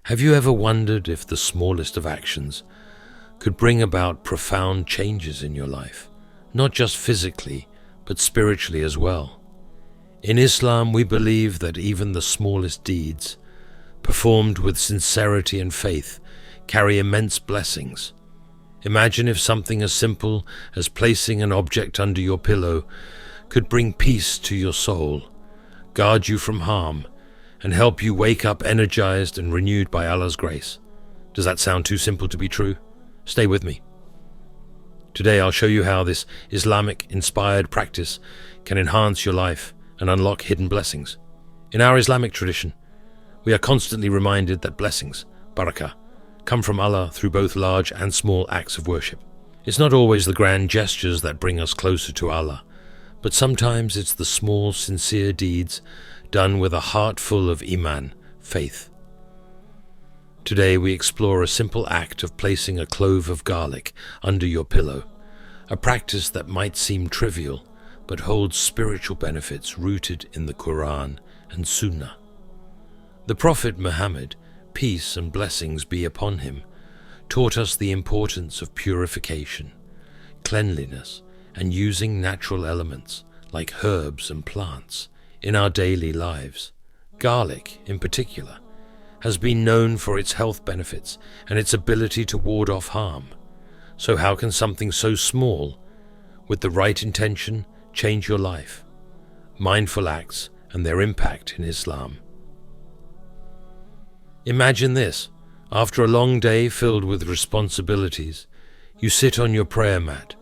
Have you ever wondered if the smallest of actions could bring about profound changes in your life, not just physically, but spiritually as well? In Islam, we believe that even the smallest deeds, performed with sincerity and faith, carry immense blessings. Imagine if something as simple as placing an object under your pillow could bring peace to your soul, guard you from harm, and help you wake up energized and renewed by Allah's grace. Does that sound too simple to be true? Stay with me. Today I'll show you how this Islamic-inspired practice can enhance your life and unlock hidden blessings. In our Islamic tradition, we are constantly reminded that blessings, barakah, come from Allah through both large and small acts of worship. It's not always the grand gestures that bring us closer to Allah, but sometimes it's the small, sincere deeds done with a heart full of iman, faith. Today we explore a simple act of placing a clove of garlic under your pillow, a practice that might seem trivial, but holds spiritual benefits rooted in the Quran and Sunnah. The Prophet Muhammad, peace and blessings be upon him, taught us the importance of purification, cleanliness, and using natural elements like herbs and plants in our daily lives. Garlic, in particular, has been known for its health benefits and its ability to ward off harm. So how can something so small, with the right intention, change your life? Mindful acts and their impact in Islam. Imagine this. After a long day filled with responsibilities, you sit on your prayer mat,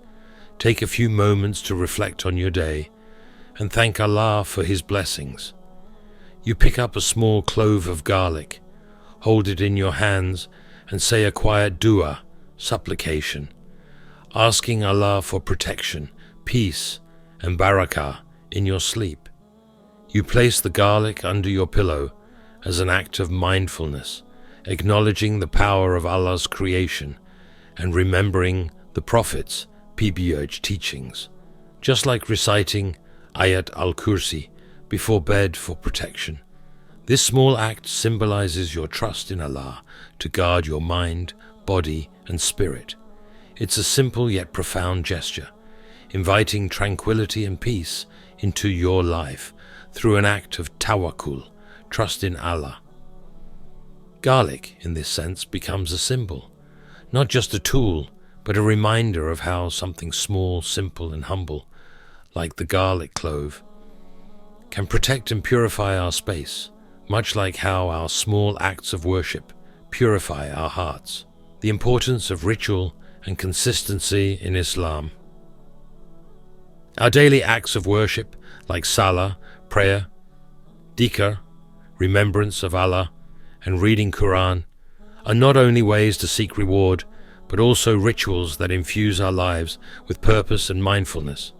take a few moments to reflect on your day, and thank Allah for His blessings. You pick up a small clove of garlic, hold it in your hands, and say a quiet dua, supplication, asking Allah for protection, peace, and barakah in your sleep. You place the garlic under your pillow as an act of mindfulness, acknowledging the power of Allah's creation and remembering the Prophet's PBH teachings, just like reciting Ayat al-Kursi before bed for protection. This small act symbolizes your trust in Allah to guard your mind, body, and spirit. It's a simple yet profound gesture, inviting tranquility and peace into your life through an act of tawakkul, trust in Allah. Garlic, in this sense, becomes a symbol, not just a tool, but a reminder of how something small, simple, and humble, like the garlic clove, can protect and purify our space, much like how our small acts of worship purify our hearts. The importance of ritual and consistency in Islam. Our daily acts of worship, like salah, prayer, dhikr, remembrance of Allah, and reading Quran, are not only ways to seek reward, but also rituals that infuse our lives with purpose and mindfulness.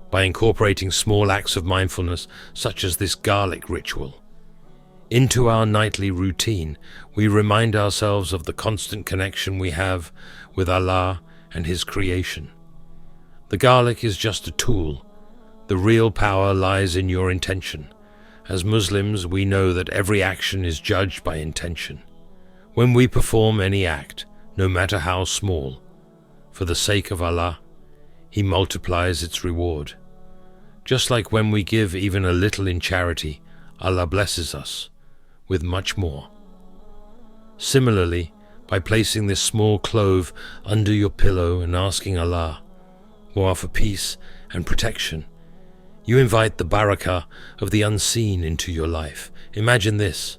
By incorporating small acts of mindfulness, such as this garlic ritual, into our nightly routine, we remind ourselves of the constant connection we have with Allah and His creation. The garlic is just a tool. The real power lies in your intention. As Muslims, we know that every action is judged by intention. When we perform any act, no matter how small, for the sake of Allah, He multiplies its reward. Just like when we give even a little in charity, Allah blesses us with much more. Similarly, by placing this small clove under your pillow and asking Allah for peace and protection, you invite the barakah of the unseen into your life. Imagine this.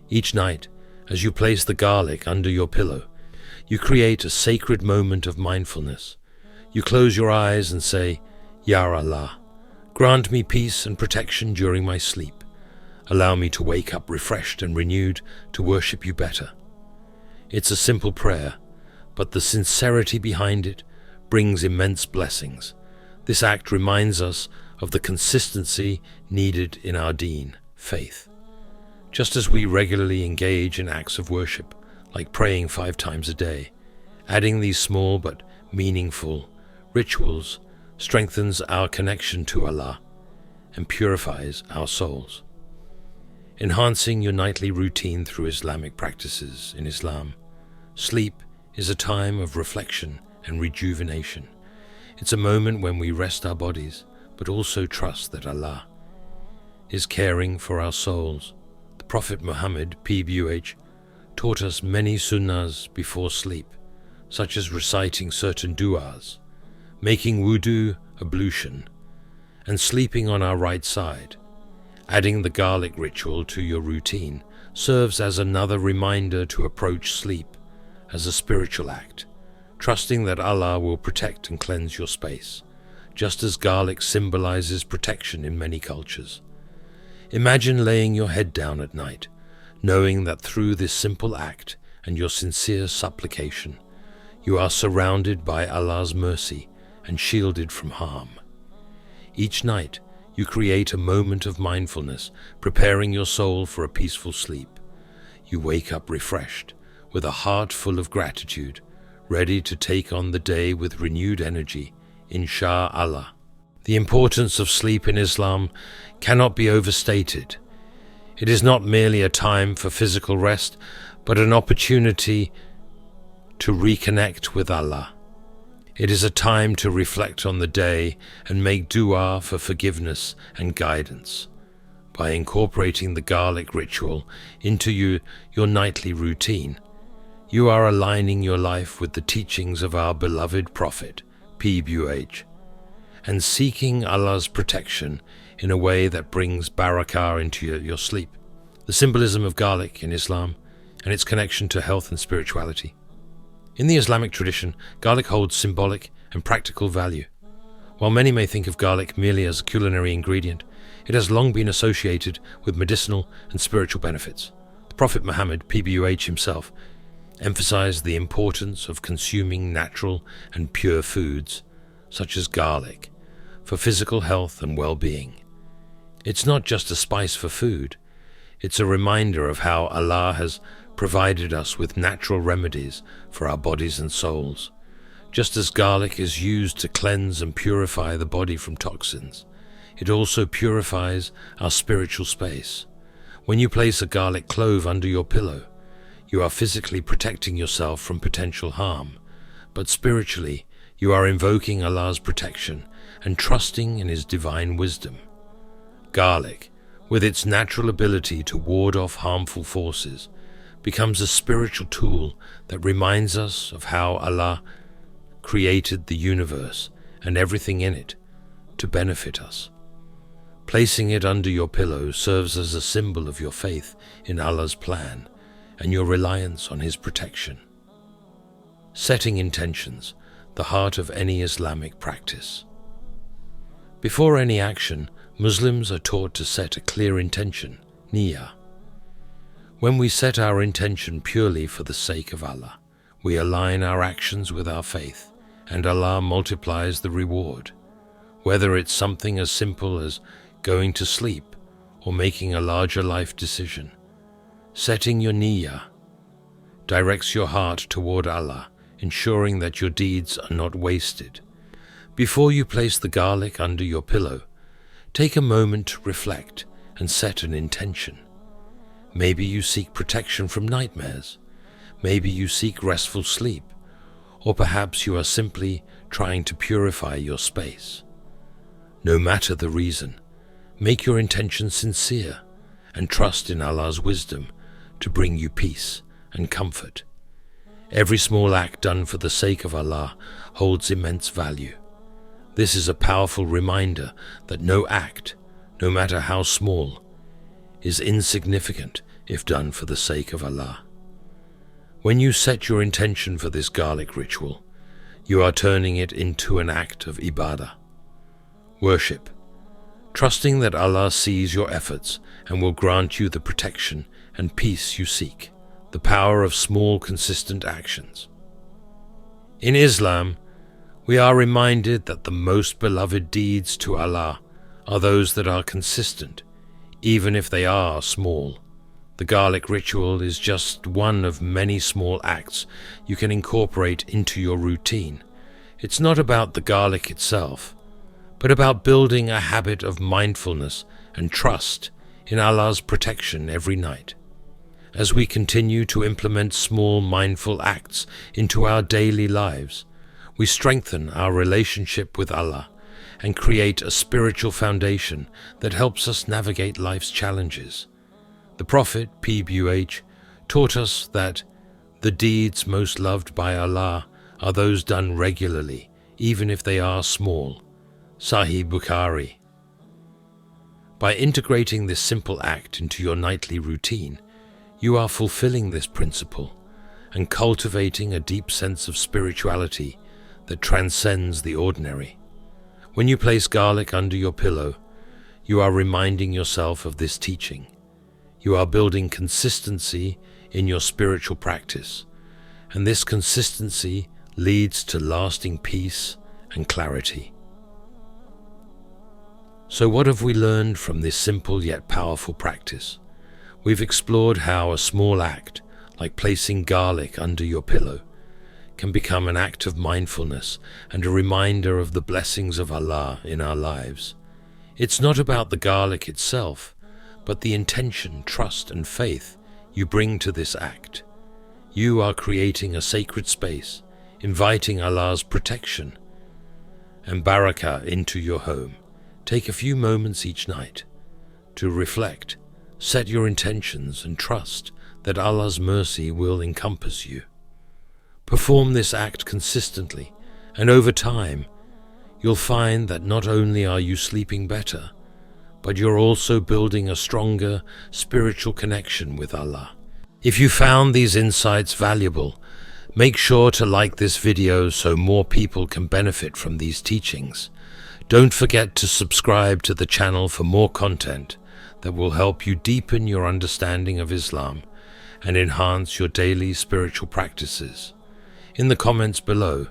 Each night, as you place the garlic under your pillow, you create a sacred moment of mindfulness. You close your eyes and say, Ya Allah, grant me peace and protection during my sleep. Allow me to wake up refreshed and renewed to worship you better. It's a simple prayer, but the sincerity behind it brings immense blessings. This act reminds us of the consistency needed in our deen, faith. Just as we regularly engage in acts of worship, like praying 5 times a day, adding these small but meaningful rituals strengthens our connection to Allah and purifies our souls. enhancing your nightly routine through Islamic practices. In Islam, sleep is a time of reflection and rejuvenation. It's a moment when we rest our bodies, but also trust that Allah is caring for our souls. The Prophet Muhammad, PBUH, taught us many sunnahs before sleep, such as reciting certain du'as, making wudu ablution, and sleeping on our right side. Adding the garlic ritual to your routine serves as another reminder to approach sleep as a spiritual act, trusting that Allah will protect and cleanse your space, just as garlic symbolizes protection in many cultures. Imagine laying your head down at night, knowing that through this simple act and your sincere supplication, you are surrounded by Allah's mercy and shielded from harm. Each night, you create a moment of mindfulness, preparing your soul for a peaceful sleep. You wake up refreshed, with a heart full of gratitude, ready to take on the day with renewed energy, insha'Allah. The importance of sleep in Islam cannot be overstated. It is not merely a time for physical rest, but an opportunity to reconnect with Allah. It is a time to reflect on the day and make dua for forgiveness and guidance. By incorporating the garlic ritual into your nightly routine, you are aligning your life with the teachings of our beloved Prophet, PBUH, and seeking Allah's protection in a way that brings barakah into your sleep. The symbolism of garlic in Islam and its connection to health and spirituality. In the Islamic tradition, garlic holds symbolic and practical value. While many may think of garlic merely as a culinary ingredient, it has long been associated with medicinal and spiritual benefits. The Prophet Muhammad, PBUH himself, emphasized the importance of consuming natural and pure foods, such as garlic, for physical health and well-being. It's not just a spice for food, it's a reminder of how Allah has provided us with natural remedies for our bodies and souls. Just as garlic is used to cleanse and purify the body from toxins, it also purifies our spiritual space. When you place a garlic clove under your pillow, you are physically protecting yourself from potential harm, but spiritually, you are invoking Allah's protection and trusting in His divine wisdom. Garlic, with its natural ability to ward off harmful forces, becomes a spiritual tool that reminds us of how Allah created the universe and everything in it to benefit us. Placing it under your pillow serves as a symbol of your faith in Allah's plan and your reliance on His protection. Setting intentions, the heart of any Islamic practice. Before any action, Muslims are taught to set a clear intention, niyyah. When we set our intention purely for the sake of Allah, we align our actions with our faith, and Allah multiplies the reward. Whether it's something as simple as going to sleep or making a larger life decision, setting your niyyah directs your heart toward Allah, ensuring that your deeds are not wasted. Before you place the garlic under your pillow, take a moment to reflect and set an intention. Maybe you seek protection from nightmares. Maybe you seek restful sleep. Or perhaps you are simply trying to purify your space. No matter the reason, make your intention sincere and trust in Allah's wisdom to bring you peace and comfort. Every small act done for the sake of Allah holds immense value. This is a powerful reminder that no act, no matter how small, is insignificant if done for the sake of Allah. When you set your intention for this garlic ritual, you are turning it into an act of ibadah, worship, trusting that Allah sees your efforts and will grant you the protection and peace you seek. The power of small, consistent actions. In Islam, we are reminded that the most beloved deeds to Allah are those that are consistent, even if they are small. The garlic ritual is just one of many small acts you can incorporate into your routine. It's not about the garlic itself, but about building a habit of mindfulness and trust in Allah's protection every night. As we continue to implement small mindful acts into our daily lives, we strengthen our relationship with Allah and create a spiritual foundation that helps us navigate life's challenges. The Prophet, P.B.U.H., taught us that the deeds most loved by Allah are those done regularly, even if they are small. Sahih Bukhari. By integrating this simple act into your nightly routine, you are fulfilling this principle and cultivating a deep sense of spirituality that transcends the ordinary. When you place garlic under your pillow, you are reminding yourself of this teaching. You are building consistency in your spiritual practice, and this consistency leads to lasting peace and clarity. So what have we learned from this simple yet powerful practice? We've explored how a small act, like placing garlic under your pillow, can become an act of mindfulness and a reminder of the blessings of Allah in our lives. It's not about the garlic itself, but the intention, trust, and faith you bring to this act. You are creating a sacred space, inviting Allah's protection and barakah into your home. Take a few moments each night to reflect, set your intentions, and trust that Allah's mercy will encompass you. Perform this act consistently, and over time, you'll find that not only are you sleeping better, but you're also building a stronger spiritual connection with Allah. If you found these insights valuable, make sure to like this video so more people can benefit from these teachings. Don't forget to subscribe to the channel for more content that will help you deepen your understanding of Islam and enhance your daily spiritual practices. In the comments below,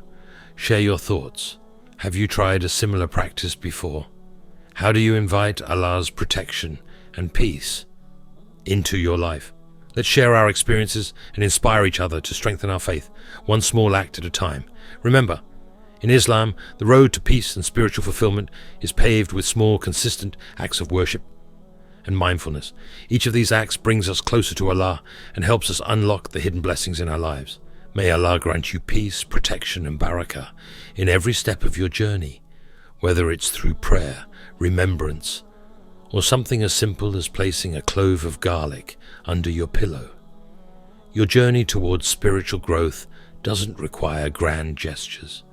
share your thoughts. Have you tried a similar practice before? How do you invite Allah's protection and peace into your life? Let's share our experiences and inspire each other to strengthen our faith, one small act at a time. Remember, in Islam, the road to peace and spiritual fulfillment is paved with small, consistent acts of worship and mindfulness. Each of these acts brings us closer to Allah and helps us unlock the hidden blessings in our lives. May Allah grant you peace, protection, and barakah in every step of your journey, whether it's through prayer, remembrance, or something as simple as placing a clove of garlic under your pillow. Your journey towards spiritual growth doesn't require grand gestures,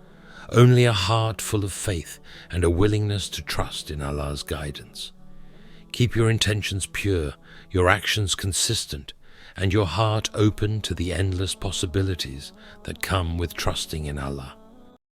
only a heart full of faith and a willingness to trust in Allah's guidance. Keep your intentions pure, your actions consistent, and your heart open to the endless possibilities that come with trusting in Allah.